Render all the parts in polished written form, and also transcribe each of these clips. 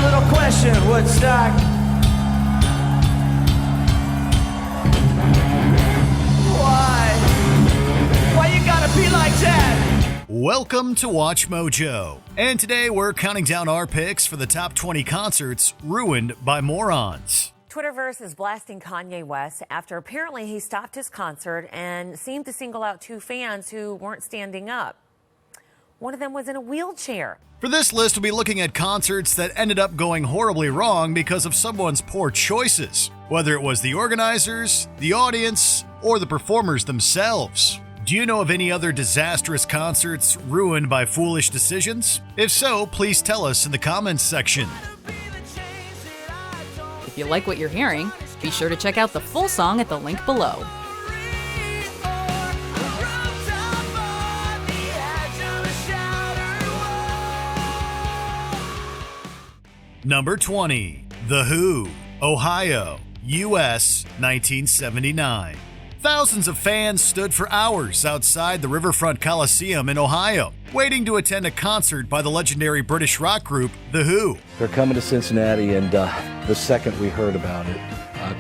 little question, Woodstock. Why you gotta be like that? Welcome to Watch Mojo, and today we're counting down our picks for the top 20 concerts ruined by morons. Twitterverse is blasting Kanye West after apparently he stopped his concert and seemed to single out two fans who weren't standing up. One of them was in a wheelchair. For this list, we'll be looking at concerts that ended up going horribly wrong because of someone's poor choices, whether it was the organizers, the audience, or the performers themselves. Do you know of any other disastrous concerts ruined by foolish decisions? If so, please tell us in the comments section. If you like what you're hearing, be sure to check out the full song at the link below. Number 20. The Who, Ohio, U.S., 1979. Thousands of fans stood for hours outside the Riverfront Coliseum in Ohio, waiting to attend a concert by the legendary British rock group, The Who. They're coming to Cincinnati, and the second we heard about it,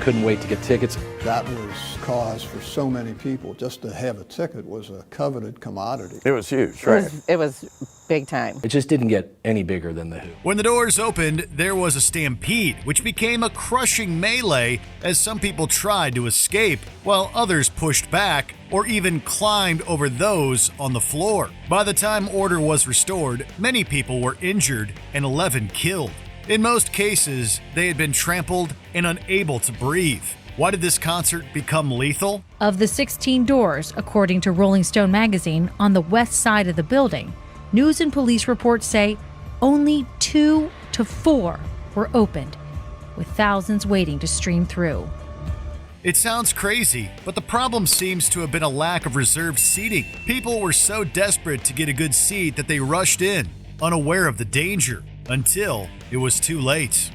couldn't wait to get tickets. That was cause for so many people. Just to have a ticket was a coveted commodity. It was huge, right? It was big time. It just didn't get any bigger than The Who. When the doors opened, there was a stampede, which became a crushing melee as some people tried to escape, while others pushed back or even climbed over those on the floor. By the time order was restored, many people were injured and 11 killed. In most cases, they had been trampled and unable to breathe. Why did this concert become lethal? Of the 16 doors, according to Rolling Stone magazine, on the west side of the building, news and police reports say only 2 to 4 were opened, with thousands waiting to stream through. It sounds crazy, but the problem seems to have been a lack of reserved seating. People were so desperate to get a good seat that they rushed in, unaware of the danger, until it was too late.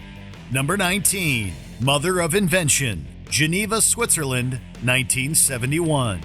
Number 19. Mother of Invention, Geneva, Switzerland, 1971.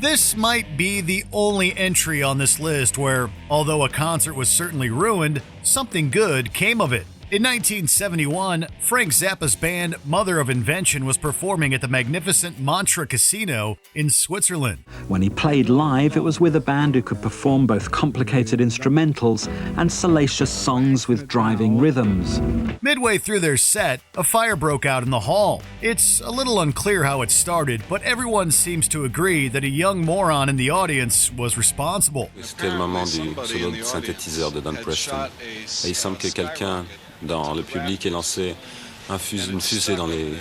This might be the only entry on this list where, although a concert was certainly ruined, something good came of it. In 1971, Frank Zappa's band Mother of Invention was performing at the magnificent Montreux Casino in Switzerland. When he played live, it was with a band who could perform both complicated instrumentals and salacious songs with driving rhythms. Midway through their set, a fire broke out in the hall. It's a little unclear how it started, but everyone seems to agree that a young moron in the audience was responsible. C'était le moment du solo de synthétiseur de Don Preston. Et il semble que quelqu'un dans le public ait lancé une fusée dans les...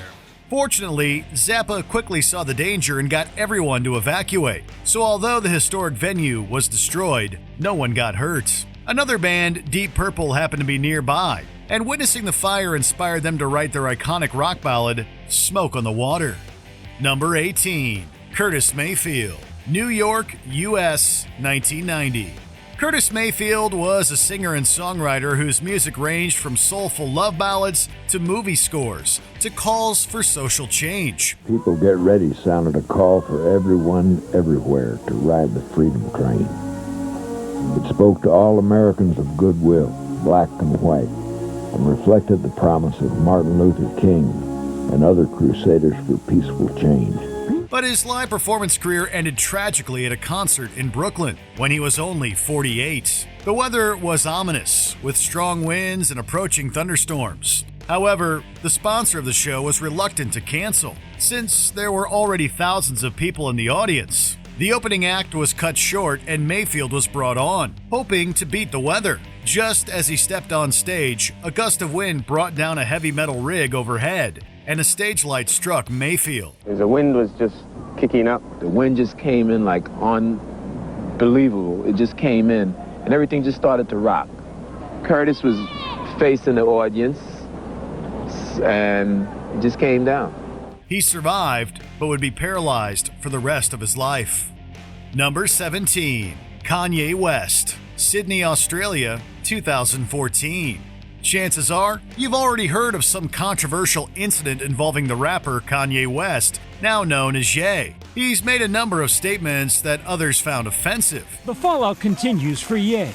Fortunately, Zappa quickly saw the danger and got everyone to evacuate. So although the historic venue was destroyed, no one got hurt. Another band, Deep Purple, happened to be nearby, and witnessing the fire inspired them to write their iconic rock ballad, Smoke on the Water. Number 18. Curtis Mayfield, New York, U.S., 1990. Curtis Mayfield was a singer and songwriter whose music ranged from soulful love ballads to movie scores to calls for social change. People Get Ready sounded a call for everyone, everywhere to ride the freedom train. It spoke to all Americans of goodwill, black and white, and reflected the promise of Martin Luther King and other crusaders for peaceful change. But his live performance career ended tragically at a concert in Brooklyn when he was only 48. The weather was ominous, with strong winds and approaching thunderstorms. However, the sponsor of the show was reluctant to cancel, since there were already thousands of people in the audience. The opening act was cut short and Mayfield was brought on, hoping to beat the weather. Just as he stepped on stage, a gust of wind brought down a heavy metal rig overhead, and a stage light struck Mayfield. The wind was just kicking up. The wind just came in like unbelievable. It just came in, and everything just started to rock. Curtis was facing the audience, and it just came down. He survived, but would be paralyzed for the rest of his life. Number 17. Kanye West, Sydney, Australia, 2014. Chances are, you've already heard of some controversial incident involving the rapper Kanye West, now known as Ye. He's made a number of statements that others found offensive. The fallout continues for Ye,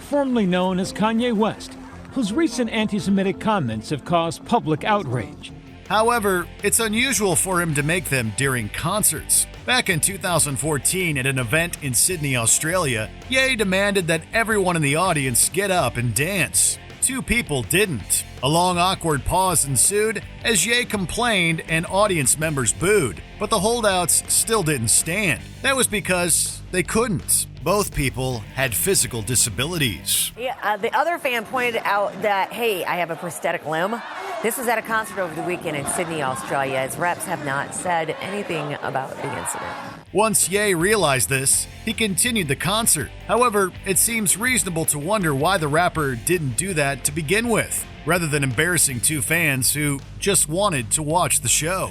formerly known as Kanye West, whose recent anti-Semitic comments have caused public outrage. However, it's unusual for him to make them during concerts. Back in 2014 at an event in Sydney, Australia, Ye demanded that everyone in the audience get up and dance. Two people didn't. A long awkward pause ensued as Ye complained and audience members booed, but the holdouts still didn't stand. That was because they couldn't. Both people had physical disabilities. Yeah, the other fan pointed out that, hey, I have a prosthetic limb. This was at a concert over the weekend in Sydney, Australia, as reps have not said anything about the incident. Once Ye realized this, he continued the concert. However, it seems reasonable to wonder why the rapper didn't do that to begin with, rather than embarrassing two fans who just wanted to watch the show.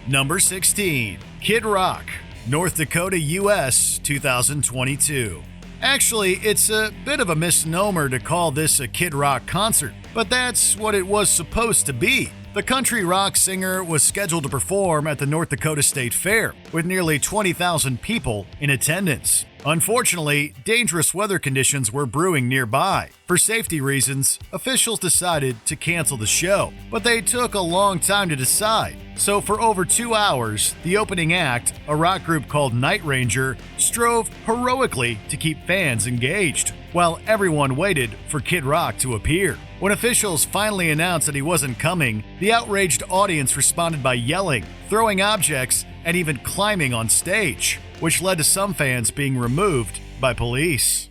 Number 16, Kid Rock, North Dakota, US, 2022. Actually, it's a bit of a misnomer to call this a Kid Rock concert, but that's what it was supposed to be. The country rock singer was scheduled to perform at the North Dakota State Fair, with nearly 20,000 people in attendance. Unfortunately, dangerous weather conditions were brewing nearby. For safety reasons, officials decided to cancel the show, but they took a long time to decide. So for over 2 hours, the opening act, a rock group called Night Ranger, strove heroically to keep fans engaged, while everyone waited for Kid Rock to appear. When officials finally announced that he wasn't coming, the outraged audience responded by yelling, throwing objects, and even climbing on stage, which led to some fans being removed by police.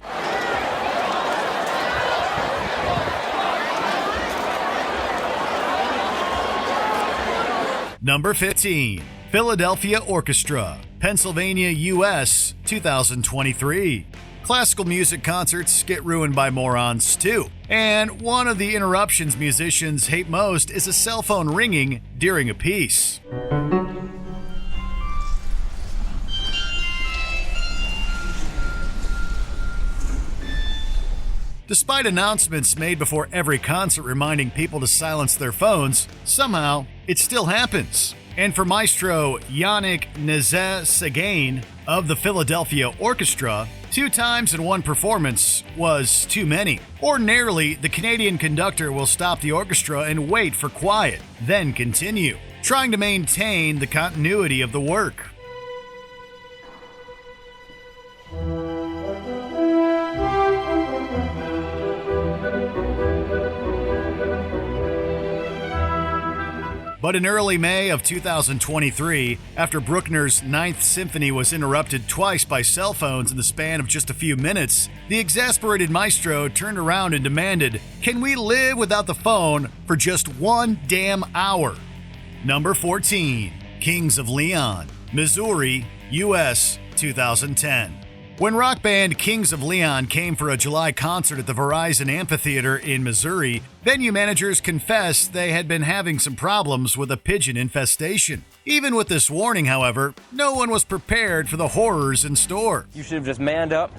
Number 15, Philadelphia Orchestra, Pennsylvania, US, 2023. Classical music concerts get ruined by morons too. And one of the interruptions musicians hate most is a cell phone ringing during a piece. Despite announcements made before every concert reminding people to silence their phones, somehow it still happens. And for Maestro Yannick Nézet-Séguin of the Philadelphia Orchestra, 2 times in one performance was too many. Ordinarily, the Canadian conductor will stop the orchestra and wait for quiet, then continue, trying to maintain the continuity of the work. But in early May of 2023, after Bruckner's Ninth Symphony was interrupted twice by cell phones in the span of just a few minutes, the exasperated maestro turned around and demanded, "Can we live without the phone for just 1 damn hour?" Number 14, Kings of Leon, Missouri, US, 2010. When rock band Kings of Leon came for a July concert at the Verizon Amphitheater in Missouri, venue managers confessed they had been having some problems with a pigeon infestation. Even with this warning, however, no one was prepared for the horrors in store. You should have just manned up.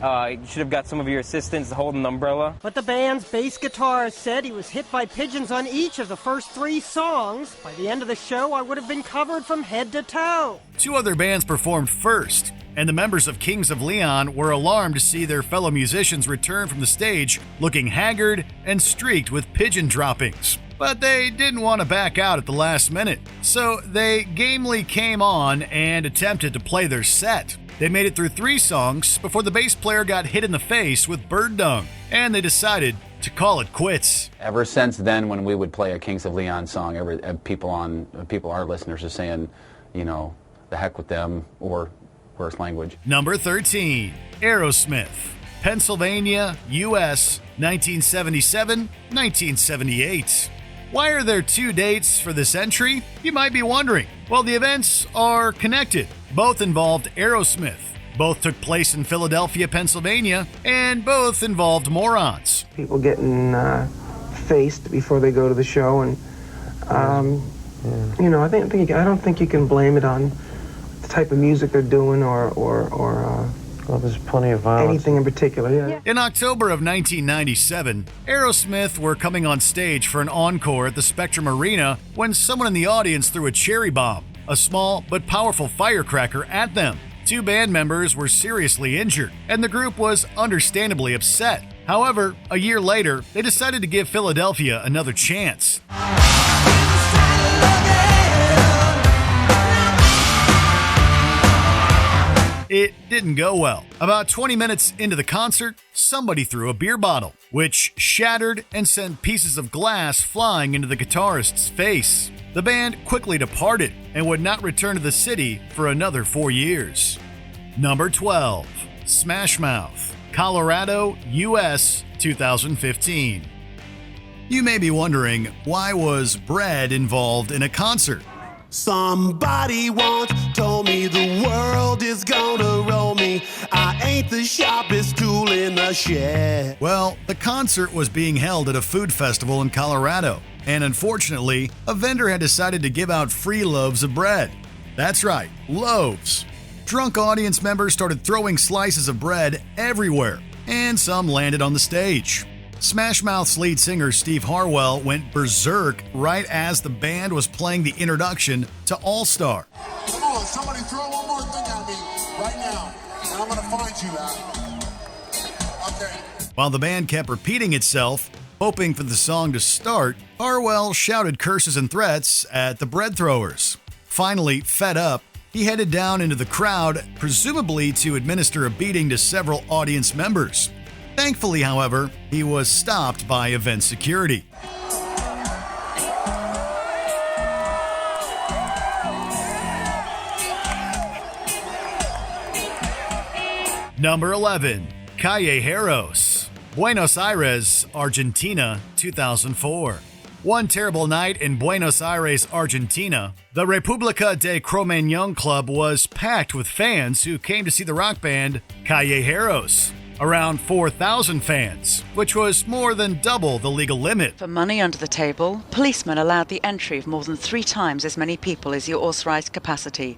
You should have got some of your assistants holding the umbrella. But the band's bass guitarist said he was hit by pigeons on each of the first 3 songs. By the end of the show, I would have been covered from head to toe. 2 other bands performed first, and the members of Kings of Leon were alarmed to see their fellow musicians return from the stage looking haggard and streaked with pigeon droppings. But they didn't want to back out at the last minute, so they gamely came on and attempted to play their set. They made it through 3 songs before the bass player got hit in the face with bird dung, and they decided to call it quits. Ever since then, when we would play a Kings of Leon song, our listeners are saying, you know, the heck with them, or worse language. Number 13, Aerosmith, Pennsylvania, US, 1977-1978. Why are there 2 dates for this entry? You might be wondering. Well, the events are connected. Both involved Aerosmith. Both took place in Philadelphia, Pennsylvania, and both involved morons. People getting faced before they go to the show, and you know, I don't think you can blame it on the type of music they're doing or well, there's plenty of violence. Anything in particular, yeah. In October of 1997, Aerosmith were coming on stage for an encore at the Spectrum Arena when someone in the audience threw a cherry bomb, a small but powerful firecracker, at them. 2 band members were seriously injured, and the group was understandably upset. However, a year later, they decided to give Philadelphia another chance. It didn't go well. About 20 minutes into the concert, somebody threw a beer bottle, which shattered and sent pieces of glass flying into the guitarist's face. The band quickly departed and would not return to the city for another 4 years. Number 12. Smash Mouth, Colorado, US, 2015. You may be wondering, why was bread involved in a concert? Somebody once told me the world is gonna roll me. I ain't the sharpest tool in the shed. Well, the concert was being held at a food festival in Colorado, and unfortunately, a vendor had decided to give out free loaves of bread. That's right, loaves. Drunk audience members started throwing slices of bread everywhere, and some landed on the stage. Smash Mouth's lead singer Steve Harwell went berserk right as the band was playing the introduction to All Star. Come on, somebody throw one more thing at me right now, and I'm gonna find you that. Okay. While the band kept repeating itself, hoping for the song to start, Harwell shouted curses and threats at the bread throwers. Finally, fed up, he headed down into the crowd, presumably to administer a beating to several audience members. Thankfully, however, he was stopped by event security. Number 11. Callejeros, Buenos Aires, Argentina, 2004. One terrible night in Buenos Aires, Argentina, the República de Cromañón Club was packed with fans who came to see the rock band Callejeros. Around 4,000 fans, which was more than double the legal limit. For money under the table, policemen allowed the entry of more than 3 times as many people as your authorized capacity.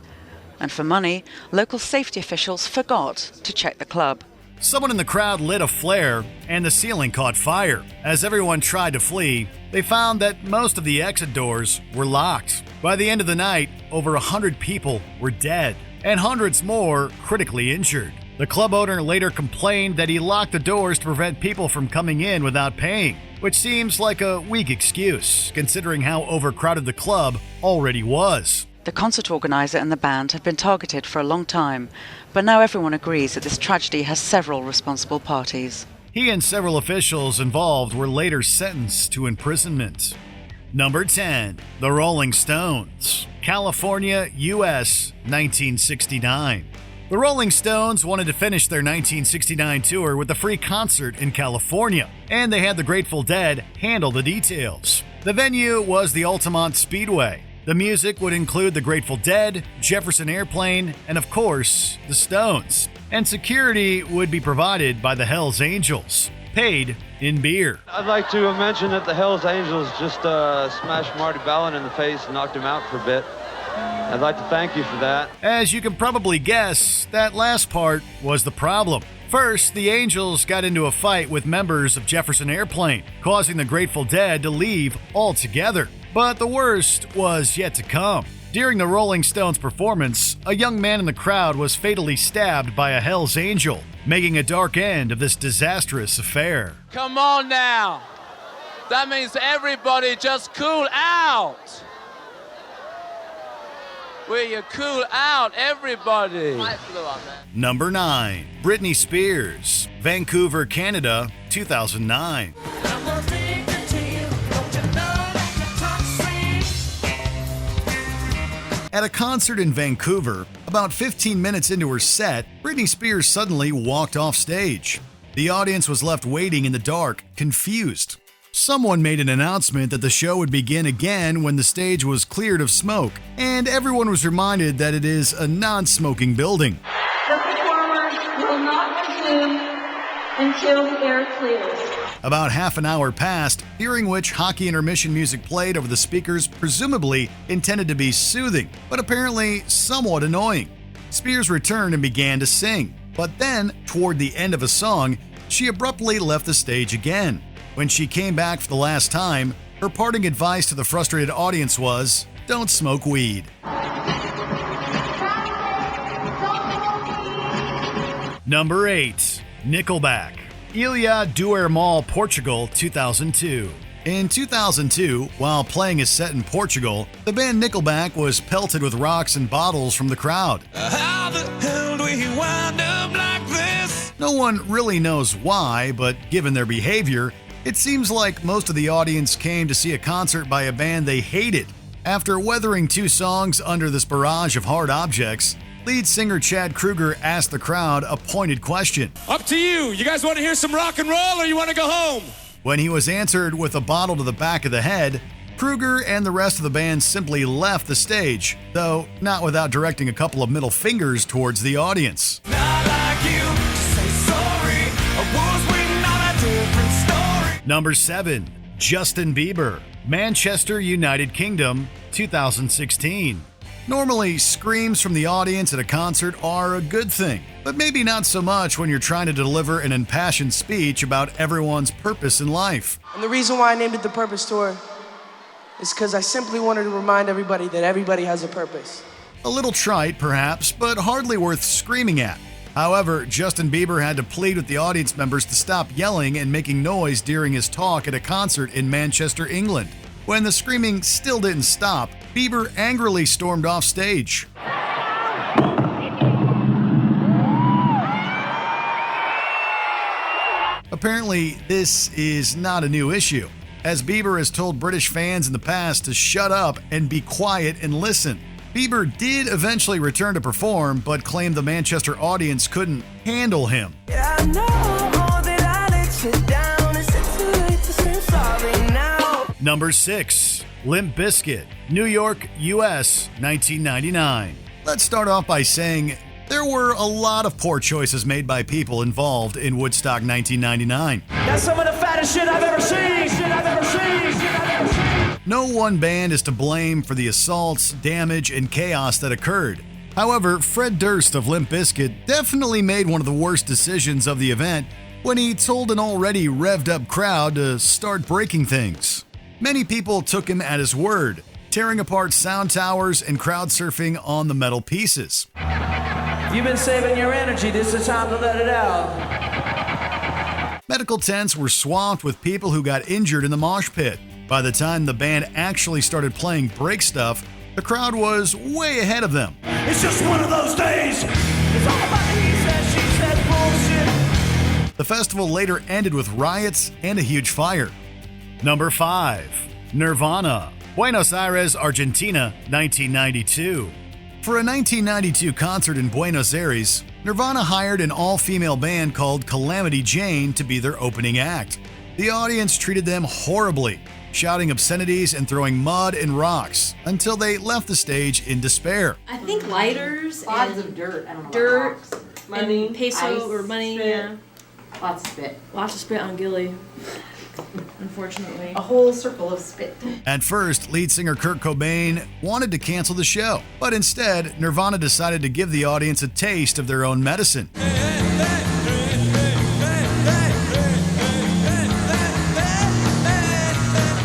And for money, local safety officials forgot to check the club. Someone in the crowd lit a flare, and the ceiling caught fire. As everyone tried to flee, they found that most of the exit doors were locked. By the end of the night, over 100 people were dead, and hundreds more critically injured. The club owner later complained that he locked the doors to prevent people from coming in without paying, which seems like a weak excuse, considering how overcrowded the club already was. The concert organizer and the band have been targeted for a long time, but now everyone agrees that this tragedy has several responsible parties. He and several officials involved were later sentenced to imprisonment. Number 10. The Rolling Stones, California, US, 1969. The Rolling Stones wanted to finish their 1969 tour with a free concert in California, and they had the Grateful Dead handle the details. The venue was the Altamont Speedway. The music would include the Grateful Dead, Jefferson Airplane, and of course, the Stones. And security would be provided by the Hells Angels, paid in beer. I'd like to mention that the Hells Angels just smashed Marty Ballin in the face and knocked him out for a bit. I'd like to thank you for that. As you can probably guess, that last part was the problem. First, the Angels got into a fight with members of Jefferson Airplane, causing the Grateful Dead to leave altogether. But the worst was yet to come. During the Rolling Stones performance, a young man in the crowd was fatally stabbed by a Hells Angel, making a dark end of this disastrous affair. Come on now. That means everybody just cool out. Will you cool out, everybody? Number 9. Britney Spears, Vancouver, Canada, 2009. At a concert in Vancouver, about 15 minutes into her set, Britney Spears suddenly walked off stage. The audience was left waiting in the dark, confused. Someone made an announcement that the show would begin again when the stage was cleared of smoke, and everyone was reminded that it is a non-smoking building. The performers will not resume until the air clears. About half an hour passed, during which hockey intermission music played over the speakers, presumably intended to be soothing, but apparently somewhat annoying. Spears returned and began to sing, but then, toward the end of a song, she abruptly left the stage again. When she came back for the last time, her parting advice to the frustrated audience was, "Don't smoke weed." Number 8. Nickelback, Ilha do Hermal, Portugal, 2002. In 2002, while playing a set in Portugal, the band Nickelback was pelted with rocks and bottles from the crowd. How the hell do we wind up like this? No one really knows why, but given their behavior, it seems like most of the audience came to see a concert by a band they hated. After weathering 2 songs under this barrage of hard objects, lead singer Chad Kroeger asked the crowd a pointed question. Up to you. You guys want to hear some rock and roll or you want to go home? When he was answered with a bottle to the back of the head, Kroeger and the rest of the band simply left the stage, though not without directing a couple of middle fingers towards the audience. Not like you to say sorry. I was waiting on a different story. Number 7. Justin Bieber, Manchester, United Kingdom, 2016. Normally, screams from the audience at a concert are a good thing, but maybe not so much when you're trying to deliver an impassioned speech about everyone's purpose in life. And the reason why I named it the Purpose Tour is because I simply wanted to remind everybody that everybody has a purpose. A little trite, perhaps, but hardly worth screaming at. However, Justin Bieber had to plead with the audience members to stop yelling and making noise during his talk at a concert in Manchester, England. When the screaming still didn't stop, Bieber angrily stormed off stage. Apparently, this is not a new issue, as Bieber has told British fans in the past to shut up and be quiet and listen. Bieber did eventually return to perform, but claimed the Manchester audience couldn't handle him. Yeah, I know that I let you down. Is it too late to say sorry now? Number 6. Limp Bizkit, New York, US, 1999. Let's start off by saying there were a lot of poor choices made by people involved in Woodstock 1999. That's some of the fattest shit I've ever seen. No one band is to blame for the assaults, damage, and chaos that occurred. However, Fred Durst of Limp Bizkit definitely made one of the worst decisions of the event when he told an already revved up crowd to start breaking things. Many people took him at his word, tearing apart sound towers and crowd surfing on the metal pieces. You've been saving your energy. This is the time to let it out. Medical tents were swamped with people who got injured in the mosh pit. By the time the band actually started playing Break Stuff, the crowd was way ahead of them. It's just one of those days. It's all about he said, she said bullshit. The festival later ended with riots and a huge fire. Number 5. Nirvana, Buenos Aires, Argentina, 1992. For a 1992 concert in Buenos Aires, Nirvana hired an all-female band called Calamity Jane to be their opening act. The audience treated them horribly, shouting obscenities and throwing mud and rocks until they left the stage in despair. I think lighters Lots and of dirt. I don't know. dirt, Money, and peso ice, or money. spit. Yeah, Lots of spit. lots of spit on Gilly. Unfortunately, A whole circle of spit. At first, lead singer Kurt Cobain wanted to cancel the show, but instead, Nirvana decided to give the audience a taste of their own medicine.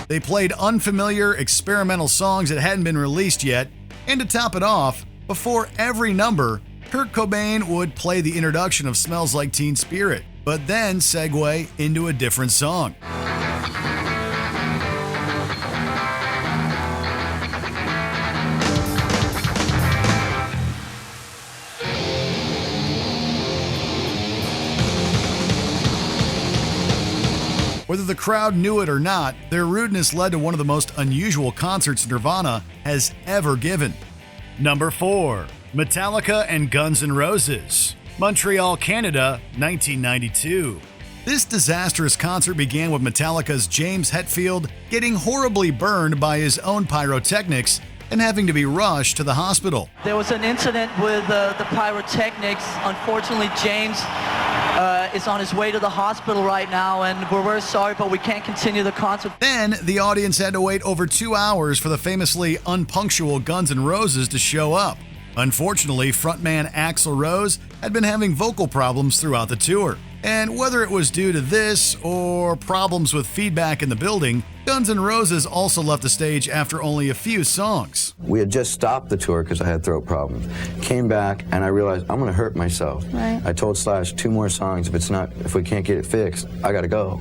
They played unfamiliar, experimental songs that hadn't been released yet, and to top it off, before every number, Kurt Cobain would play the introduction of Smells Like Teen Spirit, but then segue into a different song. Whether the crowd knew it or not, their rudeness led to one of the most unusual concerts Nirvana has ever given. Number 4. Metallica and Guns N' Roses, Montreal, Canada, 1992. This disastrous concert began with Metallica's James Hetfield getting horribly burned by his own pyrotechnics and having to be rushed to the hospital. There was an incident with the pyrotechnics. Unfortunately, James is on his way to the hospital right now, and we're very sorry, but we can't continue the concert. Then, the audience had to wait over 2 hours for the famously unpunctual Guns N' Roses to show up. Unfortunately, frontman Axl Rose had been having vocal problems throughout the tour. And whether it was due to this or problems with feedback in the building, Guns N' Roses also left the stage after only a few songs. We had just stopped the tour because I had throat problems. Came back and I realized I'm going to hurt myself. Right. I told Slash 2 more songs. If we can't get it fixed, I got to go.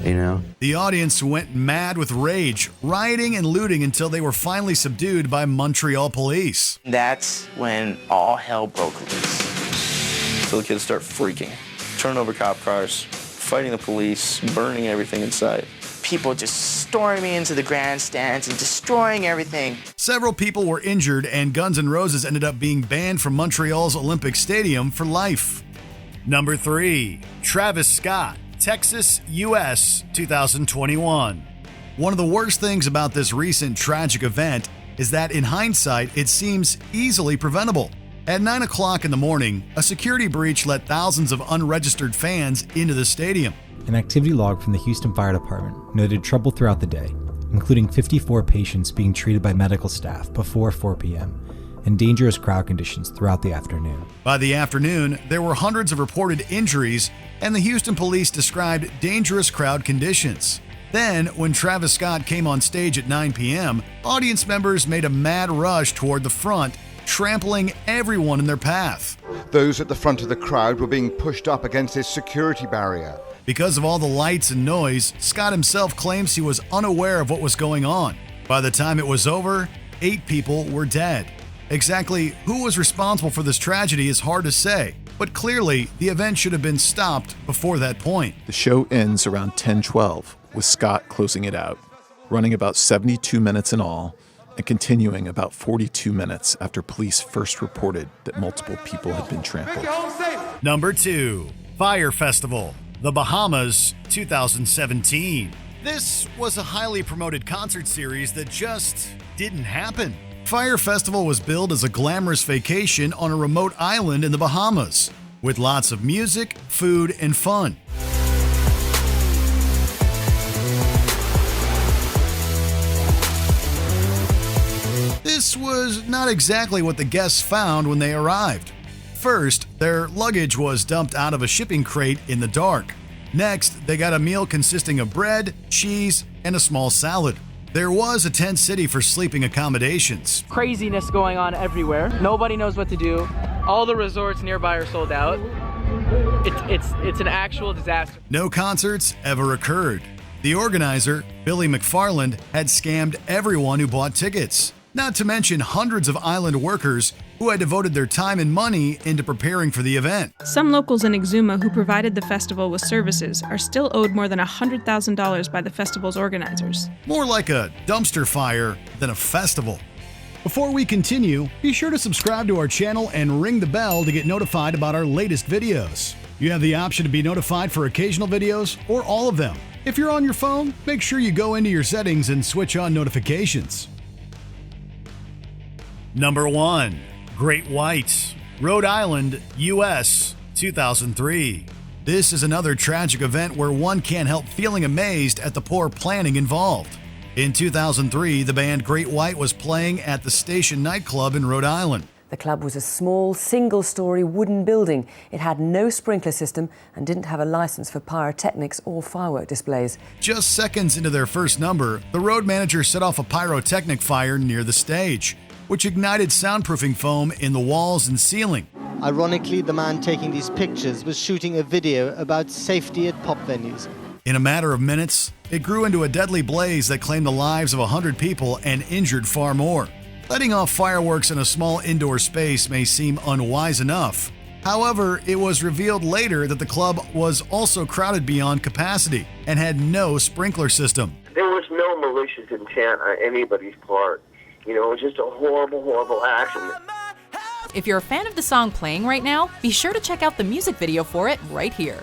You know? The audience went mad with rage, rioting and looting until they were finally subdued by Montreal police. That's when all hell broke loose. So the kids start freaking, turning over cop cars, fighting the police, burning everything inside. People just storming into the grandstands and destroying everything. Several people were injured, and Guns N' Roses ended up being banned from Montreal's Olympic Stadium for life. Number 3, Travis Scott, Texas, U.S., 2021. One of the worst things about this recent tragic event is that in hindsight, it seems easily preventable. At 9 o'clock in the morning, a security breach let thousands of unregistered fans into the stadium. An activity log from the Houston Fire Department noted trouble throughout the day, including 54 patients being treated by medical staff before 4 p.m., and dangerous crowd conditions throughout the afternoon. By the afternoon, there were hundreds of reported injuries, and the Houston police described dangerous crowd conditions. Then, when Travis Scott came on stage at 9 p.m., audience members made a mad rush toward the front, trampling everyone in their path. Those at the front of the crowd were being pushed up against this security barrier. Because of all the lights and noise, Scott himself claims he was unaware of what was going on. By the time it was over, 8 people were dead. Exactly who was responsible for this tragedy is hard to say, but clearly the event should have been stopped before that point. The show ends around 10:12, with Scott closing it out, running about 72 minutes in all, and continuing about 42 minutes after police first reported that multiple people had been trampled. Number 2, Fyre Festival, the Bahamas, 2017. This was a highly promoted concert series that just didn't happen. Fyre Festival was billed as a glamorous vacation on a remote island in the Bahamas, with lots of music, food, and fun. This was not exactly what the guests found when they arrived. First, their luggage was dumped out of a shipping crate in the dark. Next, they got a meal consisting of bread, cheese, and a small salad. There was a tent city for sleeping accommodations. Craziness going on everywhere. Nobody knows what to do. All the resorts nearby are sold out. It's an actual disaster. No concerts ever occurred. The organizer, Billy McFarland, had scammed everyone who bought tickets. Not to mention hundreds of island workers who had devoted their time and money into preparing for the event. Some locals in Exuma who provided the festival with services are still owed more than $100,000 by the festival's organizers. More like a dumpster fire than a festival. Before we continue, be sure to subscribe to our channel and ring the bell to get notified about our latest videos. You have the option to be notified for occasional videos or all of them. If you're on your phone, make sure you go into your settings and switch on notifications. Number 1, Great White, Rhode Island, U.S., 2003. This is another tragic event where one can't help feeling amazed at the poor planning involved. In 2003, the band Great White was playing at the Station Nightclub in Rhode Island. The club was a small, single-story wooden building. It had no sprinkler system and didn't have a license for pyrotechnics or firework displays. Just seconds into their first number, the road manager set off a pyrotechnic fire near the stage, which ignited soundproofing foam in the walls and ceiling. Ironically, the man taking these pictures was shooting a video about safety at pop venues. In a matter of minutes, it grew into a deadly blaze that claimed the lives of 100 people and injured far more. Letting off fireworks in a small indoor space may seem unwise enough. However, it was revealed later that the club was also crowded beyond capacity and had no sprinkler system. There was no malicious intent on anybody's part. You know, it was just a horrible, horrible accident. If you're a fan of the song playing right now, be sure to check out the music video for it right here.